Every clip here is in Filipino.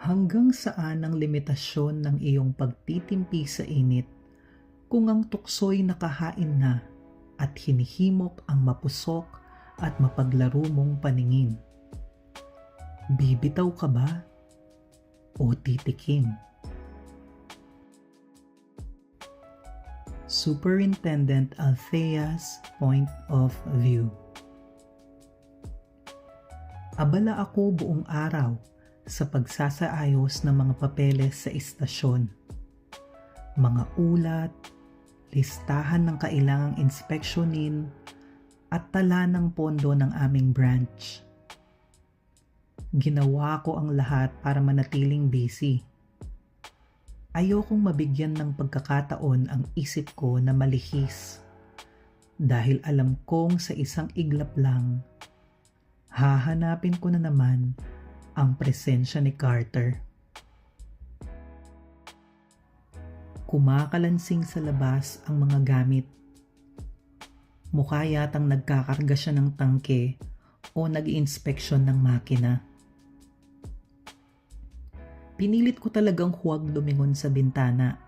Hanggang saan ang limitasyon ng iyong pagtitimpi sa init kung ang tukso'y nakahain na at hinihimok ang mapusok at mapaglaro mong paningin? Bibitaw ka ba o titikim? Superintendent Althea's point of view. Abala ako buong araw sa pagsasaayos ng mga papeles sa istasyon. Mga ulat, listahan ng kailangang inspeksyonin, at tala ng pondo ng aming branch. Ginawa ko ang lahat para manatiling busy. Ayokong mabigyan ng pagkakataon ang isip ko na malihis dahil alam kong sa isang iglap lang, hahanapin ko na naman ang presensya ni Carter. Kumakalansing sa labas ang mga gamit. Mukha yatang nagkakarga siya ng tangke o nag-i-inspeksyon ng makina. Pinilit ko talagang huwag lumingon sa bintana.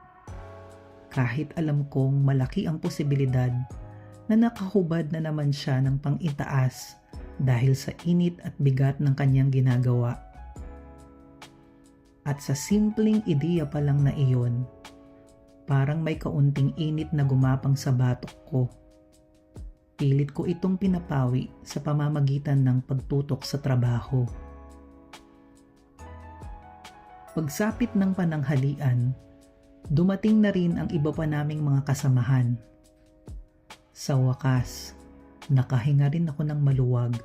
Kahit alam kong malaki ang posibilidad na nakahubad na naman siya ng pang-itaas dahil sa init at bigat ng kanyang ginagawa. At sa simpleng ideya pa lang na iyon, parang may kaunting init na gumapang sa batok ko. Pilit ko itong pinapawi sa pamamagitan ng pagtutok sa trabaho. Pagsapit ng pananghalian, dumating na rin ang iba pa naming mga kasamahan. Sa wakas, nakahinga rin ako ng maluwag.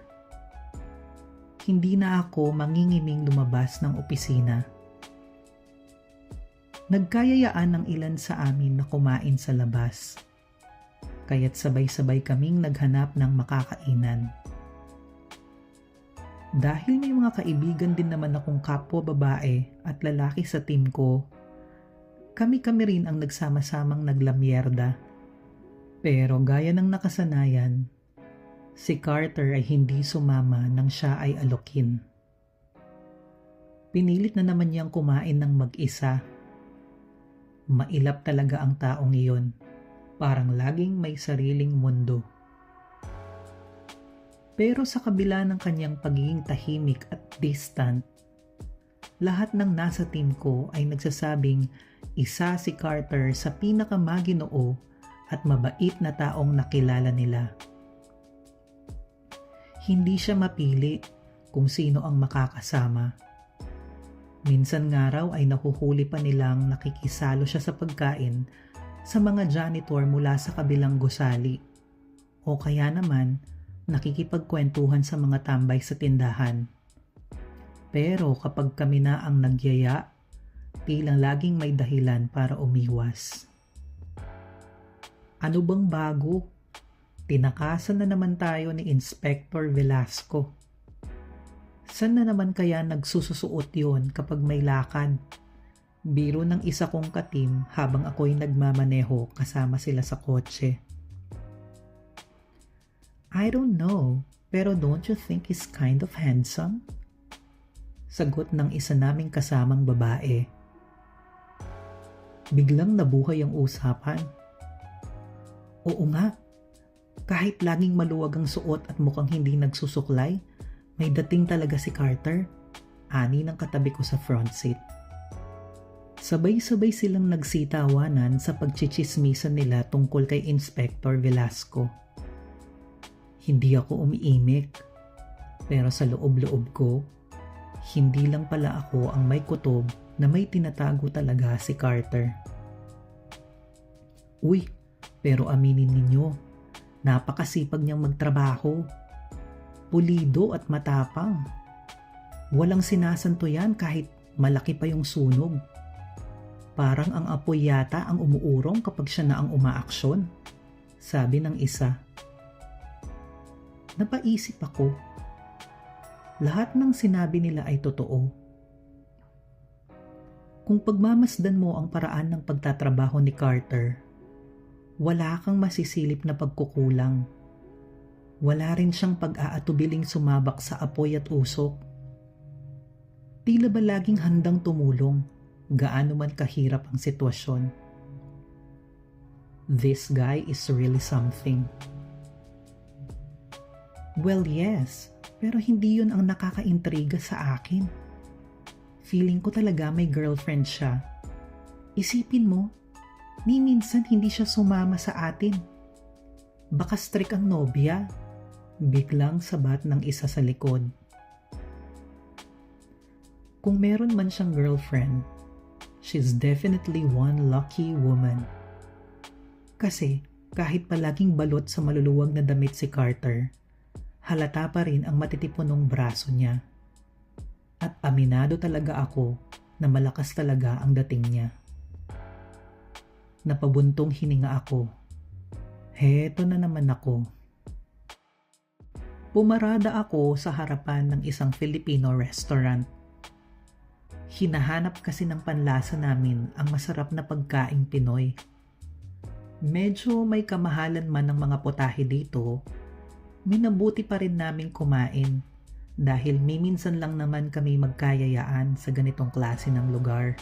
Hindi na ako mangingiming lumabas ng opisina. Nagkayayaan ng ilan sa amin na kumain sa labas. Kaya't sabay-sabay kaming naghanap ng makakainan. Dahil may mga kaibigan din naman akong kapwa babae at lalaki sa team ko, kami-kami rin ang nagsama-samang naglamyerda. Pero gaya ng nakasanayan, si Carter ay hindi sumama nang siya ay alokin. Pinilit na naman niyang kumain ng mag-isa. Mailap talaga ang taong iyon, parang laging may sariling mundo. Pero sa kabila ng kanyang pagiging tahimik at distant, lahat ng nasa team ko ay nagsasabing isa si Carter sa pinakamaginoo at mabait na taong nakilala nila. Hindi siya mapili kung sino ang makakasama. Minsan nga raw ay nahuhuli pa nilang nakikisalo siya sa pagkain sa mga janitor mula sa kabilang gusali o kaya naman nakikipagkwentuhan sa mga tambay sa tindahan. Pero kapag kami na ang nagyaya, tilang laging may dahilan para umiwas. Ano bang bago? Tinakasan na naman tayo ni Inspector Velasco. Saan na naman kaya nagsususuot yon kapag may lakad? Biro ng isa kong katim habang ako'y nagmamaneho kasama sila sa kotse. I don't know, pero don't you think he's kind of handsome? Sagot ng isa naming kasamang babae. Biglang nabuhay ang usapan. Oo nga, kahit laging maluwag ang suot at mukhang hindi nagsusuklay, may dating talaga si Carter, ani ng katabi ko sa front seat. Sabay-sabay silang nagsitawanan sa pagchichismisan nila tungkol kay Inspector Velasco. Hindi ako umiimik, pero sa loob-loob ko, hindi lang pala ako ang may kutob na may tinatago talaga si Carter. Uy, pero aminin ninyo, napakasipag niyang magtrabaho. Pulido at matapang. Walang sinasanto yan kahit malaki pa yung sunog. Parang ang apoy yata ang umuurong kapag siya na ang umaaksyon, sabi ng isa. Napaisip ako. Lahat ng sinabi nila ay totoo. Kung pagmamasdan mo ang paraan ng pagtatrabaho ni Carter, wala kang masisilip na pagkukulang. Wala rin siyang pag-aatubiling sumabak sa apoy at usok. Tila ba laging handang tumulong, gaano man kahirap ang sitwasyon. This guy is really something. Well, yes, pero hindi yun ang nakakaintriga sa akin. Feeling ko talaga may girlfriend siya. Isipin mo, ni minsan hindi siya sumama sa atin. Baka strict ang nobya. Biglang sabat ng isa sa likod. Kung meron man siyang girlfriend, she's definitely one lucky woman. Kasi kahit palaging balot sa maluluwag na damit si Carter, halata pa rin ang matitipunong braso niya. At aminado talaga ako na malakas talaga ang dating niya. Napabuntong hininga ako. Heto na naman ako. Pumarada ako sa harapan ng isang Filipino restaurant. Hinahanap kasi ng panlasa namin ang masarap na pagkaing Pinoy. Medyo may kamahalan man ng mga putahe dito, minabuti pa rin naming kumain dahil miminsan lang naman kami magkayayaan sa ganitong klase ng lugar.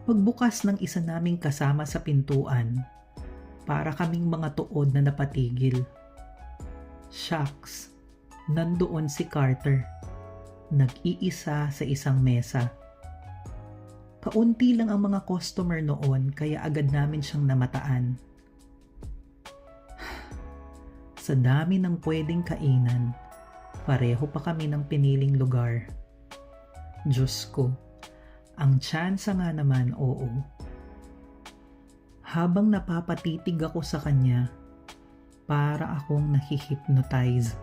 Pagbukas ng isa naming kasama sa pintuan, para kaming mga tuod na napatigil. Shucks, nandoon si Carter. Nag-iisa sa isang mesa. Kaunti lang ang mga customer noon kaya agad namin siyang namataan. Sa dami ng pwedeng kainan, pareho pa kami ng piniling lugar. Diyos ko, ang tsansa nga naman oo. Habang napapatitig ako sa kanya, para akong nahihypnotize.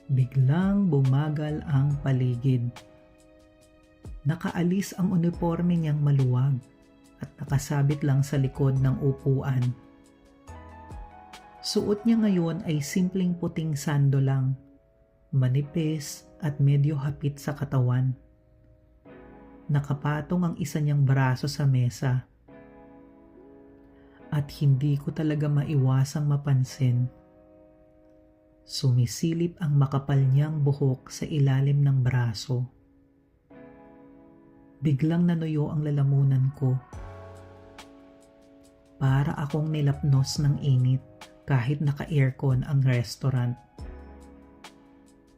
Biglang bumagal ang paligid. Nakaalis ang uniforme niyang maluwag at nakasabit lang sa likod ng upuan. Suot niya ngayon ay simpleng puting sando lang, manipis at medyo hapit sa katawan. Nakapatong ang isa niyang braso sa mesa. At hindi ko talaga maiwasang mapansin. Sumisilip ang makapal niyang buhok sa ilalim ng braso. Biglang nanuyo ang lalamunan ko. Para akong nilapnos ng init kahit naka-aircon ang restaurant.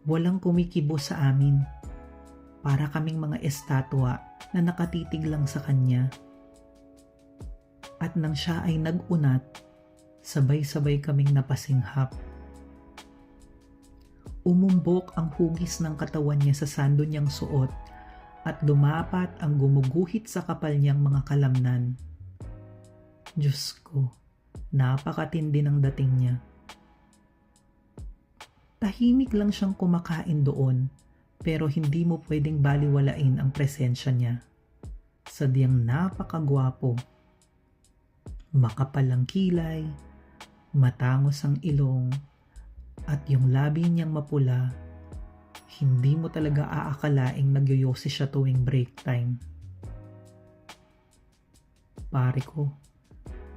Walang kumikibo sa amin. Para kaming mga estatwa na nakatitig lang sa kanya. At nang siya ay nag-unat, sabay-sabay kaming napasinghap. Umumbok ang hugis ng katawan niya sa sando niyang suot at lumapat ang gumuguhit sa kapal niyang mga kalamnan. Diyos ko, napakatindi ng dating niya. Tahimik lang siyang kumakain doon pero hindi mo pwedeng baliwalain ang presensya niya. Sadyang napakagwapo. Makapal ang kilay, matangos ang ilong, at yung labi niyang mapula, hindi mo talaga aakalaing nagyoyosi siya tuwing break time. Pare ko,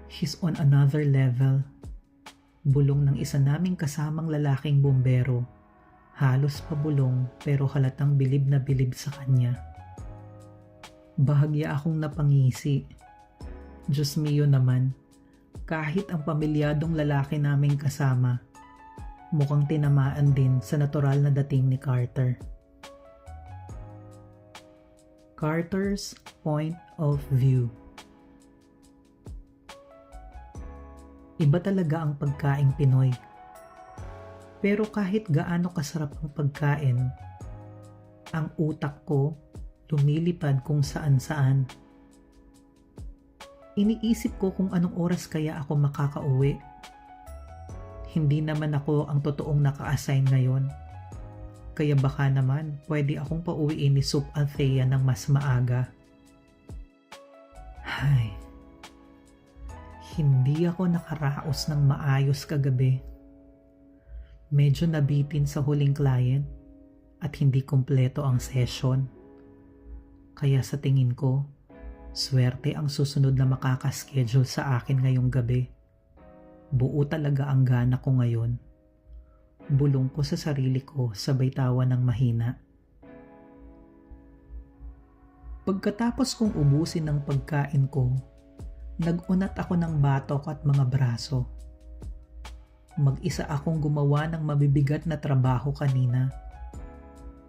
he's on another level. Bulong ng isa naming kasamang lalaking bumbero. Halos pabulong pero halatang bilib na bilib sa kanya. Bahagya akong napangisi. Diyos mio naman, kahit ang pamilyadong lalaki naming kasama, mukhang tinamaan din sa natural na dating ni Carter. Carter's point of view. Iba talaga ang pagkaing Pinoy. Pero kahit gaano kasarap ang pagkain, ang utak ko lumilipad kung saan-saan. Iniisip ko kung anong oras kaya ako makakauwi. Hindi naman ako ang totoong naka-assign ngayon. Kaya baka naman pwede akong pauwiin ni Soup Althea ng mas maaga. Hay, hindi ako nakaraos ng maayos kagabi. Medyo nabitin sa huling client at hindi kumpleto ang session. Kaya sa tingin ko, swerte ang susunod na makakaschedule sa akin ngayong gabi. Buo talaga ang gana ko ngayon. Bulong ko sa sarili ko sabay tawa ng mahina. Pagkatapos kong ubusin ng pagkain ko, nag-unat ako ng batok at mga braso. Mag-isa akong gumawa ng mabibigat na trabaho kanina,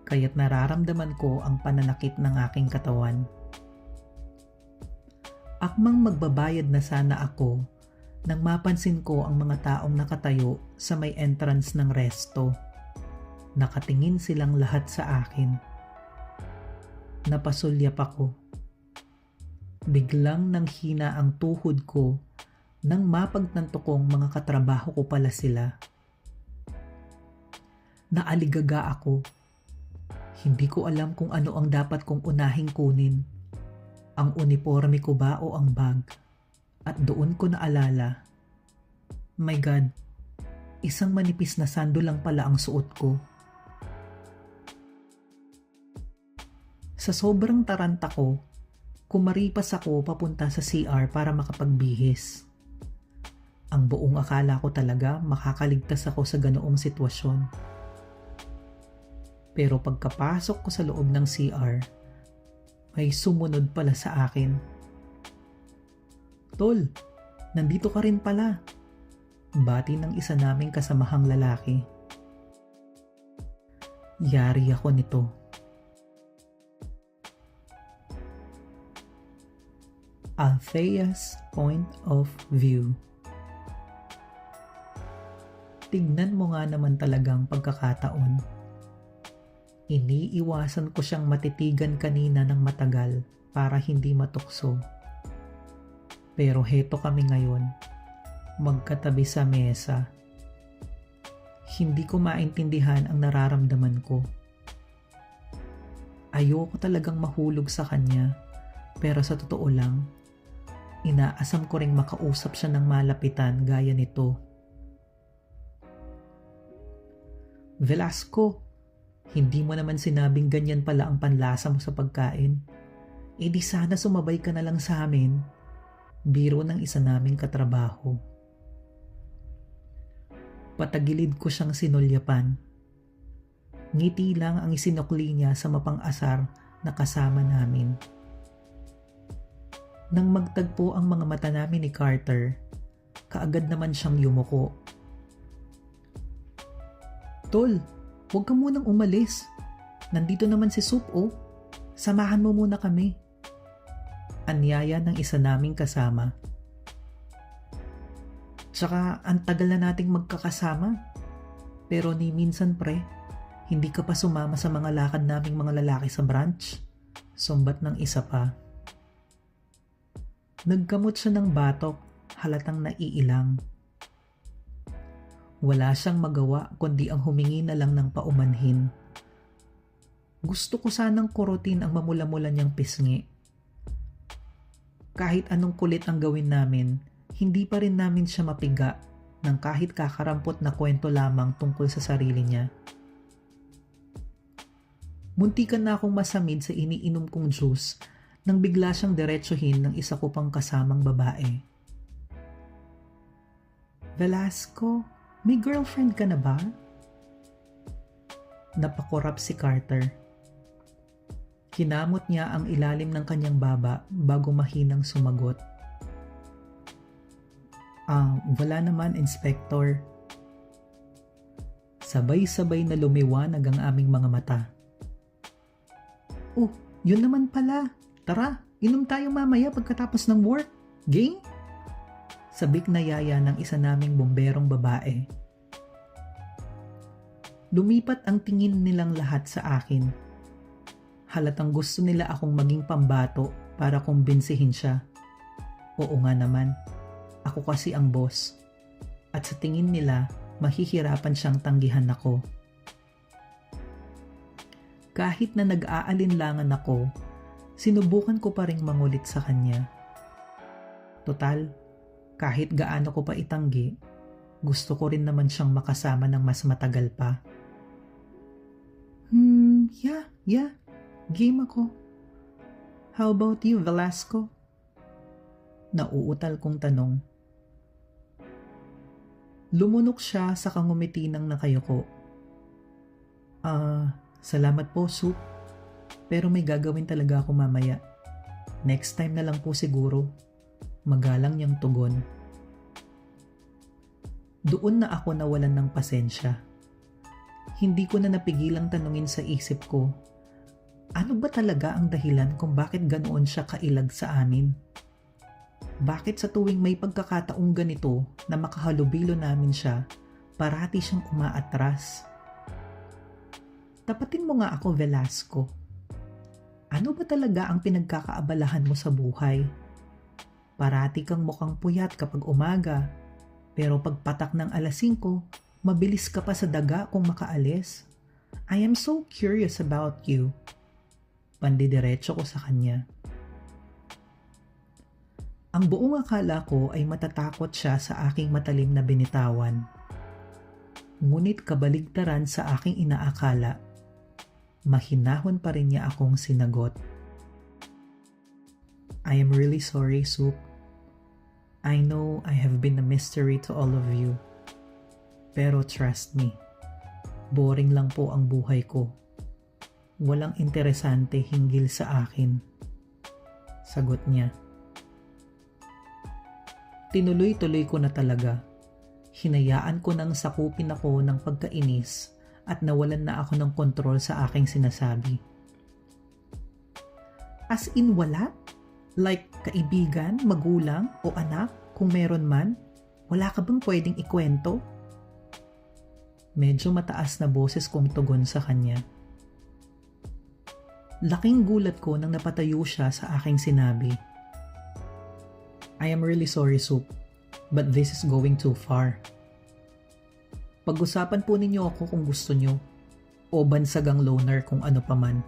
kaya't nararamdaman ko ang pananakit ng aking katawan. Akmang magbabayad na sana ako nang mapansin ko ang mga taong nakatayo sa may entrance ng resto. Nakatingin silang lahat sa akin. Napasulyap ako. Biglang nanghina ang tuhod ko nang mapagtanto kong mga katrabaho ko pala sila. Naaligaga ako. Hindi ko alam kung ano ang dapat kong unahing kunin. Ang uniforme ko ba o ang bag? At doon ko naalala, my God, isang manipis na sando lang pala ang suot ko. Sa sobrang taranta ko, kumaripas ako papunta sa CR para makapagbihis. Ang buong akala ko talaga makakaligtas ako sa ganoong sitwasyon. Pero pagkapasok ko sa loob ng CR, may sumunod pala sa akin. Tol, nandito ka rin pala. Bati ng isa naming kasamahang lalaki. Yari ako nito. Althea's point of view. Tignan mo nga naman talagang pagkakataon. Iniiwasan ko siyang matitigan kanina ng matagal para hindi matukso. Pero heto kami ngayon, magkatabi sa mesa. Hindi ko maintindihan ang nararamdaman ko. Ayoko talagang mahulog sa kanya, pero sa totoo lang, inaasam ko ring makausap siya ng malapitan gaya nito. Velasco, hindi mo naman sinabing ganyan pala ang panlasa mo sa pagkain. E di sana sumabay ka na lang sa amin. Biro ng isa naming katrabaho. Patagilid ko siyang sinulyapan. Ngiti lang ang isinukli niya sa mapang-asar na kasama namin. Nang magtagpo ang mga mata namin ni Carter, kaagad naman siyang yumuko. Tol, huwag ka munang umalis. Nandito naman si Soup, oh. Samahan mo muna kami. Anyaya ng isa naming kasama. Tsaka ang tagal na nating magkakasama. Pero ni minsan pre, hindi ka pa sumama sa mga lakad naming mga lalaki sa branch. Sumbat ng isa pa. Nagkamot siya ng batok, halatang naiilang. Wala siyang magawa kundi ang humingi na lang ng paumanhin. Gusto ko sanang kurutin ang mamula-mula niyang pisngi. Kahit anong kulit ang gawin namin, hindi pa rin namin siya mapiga ng kahit kakarampot na kwento lamang tungkol sa sarili niya. Muntikan na akong masamid sa iniinom kong juice nang bigla siyang diretsuhin ng isa ko pang kasamang babae. Velasco, may girlfriend ka na ba? Napakurap si Carter. Kinamot niya ang ilalim ng kanyang baba bago mahinang sumagot. Wala naman, Inspector. Sabay-sabay na lumiwanag ang aming mga mata. Oh, yun naman pala. Tara, inom tayo mamaya pagkatapos ng work. Game? Sabik na yaya ng isa naming bomberong babae. Lumipat ang tingin nilang lahat sa akin. Halatang gusto nila akong maging pambato para kumbinsihin siya. Oo nga naman, ako kasi ang boss. At sa tingin nila, mahihirapan siyang tanggihan ako. Kahit na nag-aalinlangan ako, sinubukan ko pa ring mangulit sa kanya. Total, kahit gaano ko pa itanggi, gusto ko rin naman siyang makasama ng mas matagal pa. Yeah, game ako. How about you, Velasco? Nauutal kong tanong. Lumunok siya sa kangumiti ng nakayuko. Salamat po, Soup. Pero may gagawin talaga ako mamaya. Next time na lang po siguro. Magalang niyang tugon. Doon na ako nawalan ng pasensya. Hindi ko na napigilang tanungin sa isip ko, ano ba talaga ang dahilan kung bakit ganoon siya kailag sa amin? Bakit sa tuwing may pagkakataong ganito na makahalubilo namin siya, parati siyang umaatras? Tapatin mo nga ako, Velasco. Ano ba talaga ang pinagkakaabalahan mo sa buhay? Parati kang mukhang puyat kapag umaga, pero pagpatak ng alas 5, mabilis ka pa sa daga kung makaalis. I am so curious about you. Pandidiretso ko sa kanya. Ang buong akala ko ay matatakot siya sa aking matalim na binitawan. Ngunit kabaligtaran sa aking inaakala, mahinahon pa rin niya akong sinagot. I am really sorry, Soup. I know I have been a mystery to all of you. Pero trust me, boring lang po ang buhay ko. Walang interesante hinggil sa akin. Sagot niya. Tinuloy-tuloy ko na talaga. Hinayaan ko nang sakupin ako ng pagkainis at nawalan na ako ng kontrol sa aking sinasabi. As in wala? Like kaibigan, magulang o anak kung meron man? Wala ka bang pwedeng ikwento? Medyo mataas na boses kong tugon sa kanya. Laking gulat ko nang napatayo siya sa aking sinabi. I am really sorry, Soup, but this is going too far. Pag-usapan po ninyo ako kung gusto nyo, o bansagang loner kung ano paman.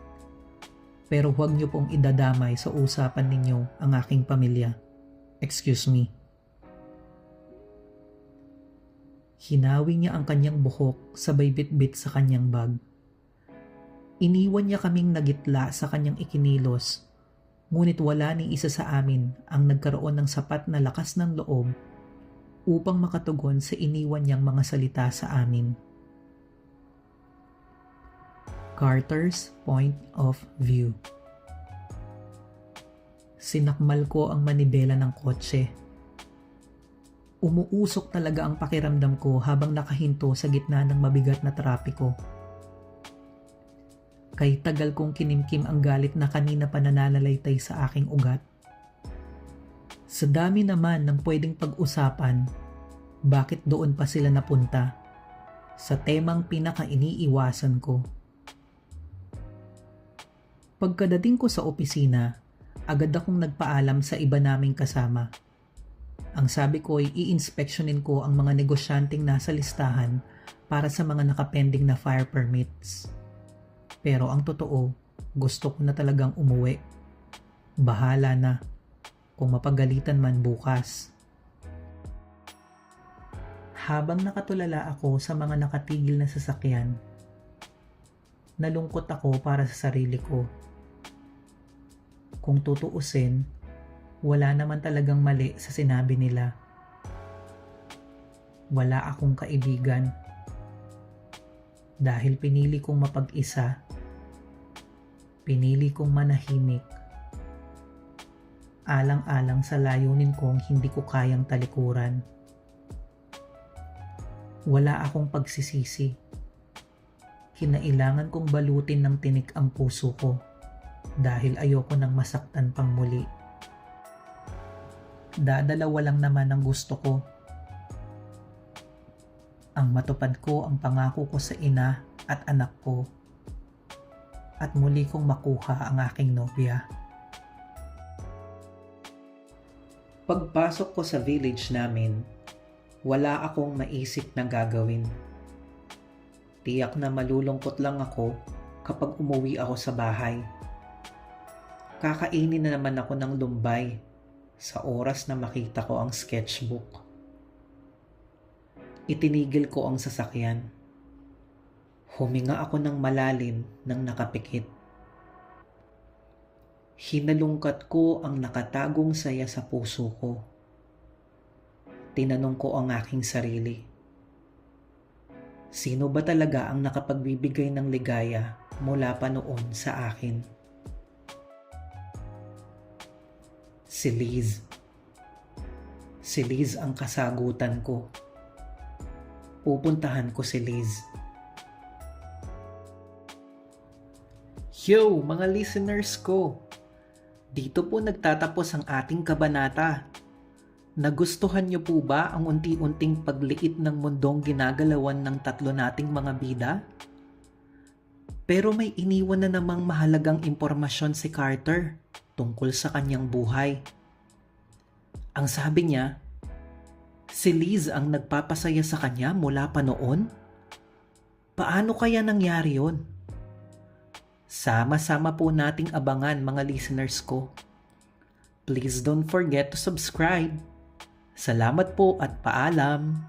Pero huwag nyo pong idadamay sa usapan ninyo ang aking pamilya. Excuse me. Hinawi niya ang kanyang buhok sabay bit-bit sa kanyang bag. Iniwan niya kaming nagitla sa kanyang ikinilos, ngunit wala ni isa sa amin ang nagkaroon ng sapat na lakas ng loob upang makatugon sa iniwan niyang mga salita sa amin. Carter's point of view. Sinakmal ko ang manibela ng kotse. Umuusok talaga ang pakiramdam ko habang nakahinto sa gitna ng mabigat na trapiko. Kay tagal kong kinimkim ang galit na kanina pa nananalaytay sa aking ugat. Sa dami naman ng pwedeng pag-usapan, bakit doon pa sila napunta? Sa temang pinaka-iniiwasan ko. Pagkadating ko sa opisina, agad akong nagpaalam sa iba naming kasama. Ang sabi ko ay i-inspeksyonin ko ang mga negosyanteng nasa listahan para sa mga nakapending na fire permits. Pero ang totoo, gusto ko na talagang umuwi. Bahala na, kung mapagalitan man bukas. Habang nakatulala ako sa mga nakatigil na sasakyan, nalungkot ako para sa sarili ko. Kung tutuusin, wala naman talagang mali sa sinabi nila. Wala akong kaibigan. Dahil pinili kong mapag-isa, pinili kong manahimik, alang-alang sa layunin kong hindi ko kayang talikuran. Wala akong pagsisisi. Kinailangan kong balutin ng tinik ang puso ko dahil ayoko nang masaktan pang muli. Dadalawa lang naman ang gusto ko. Ang matupad ko ang pangako ko sa ina at anak ko at muli kong makuha ang aking nobya. Pagpasok ko sa village namin, wala akong maisip na gagawin. Tiyak na malulungkot lang ako kapag umuwi ako sa bahay. Kakainin na naman ako ng lumbay sa oras na makita ko ang sketchbook. Itinigil ko ang sasakyan. Huminga ako ng malalim nang nakapikit. Hinalungkat ko ang nakatagong saya sa puso ko. Tinanong ko ang aking sarili, Sino ba talaga ang nakapagbibigay ng ligaya mula pa noon sa akin? Si Liz. Si Liz ang kasagutan ko. Pupuntahan ko si Liz. Yo, mga listeners ko! Dito po nagtatapos ang ating kabanata. Nagustuhan niyo po ba ang unti-unting pagliit ng mundong ginagalawan ng tatlo nating mga bida? Pero may iniwan na namang mahalagang impormasyon si Carter tungkol sa kanyang buhay. Ang sabi niya, si Liz ang nagpapasaya sa kanya mula pa noon? Paano kaya nangyari yon? Sama-sama po nating abangan mga listeners ko. Please don't forget to subscribe. Salamat po at paalam.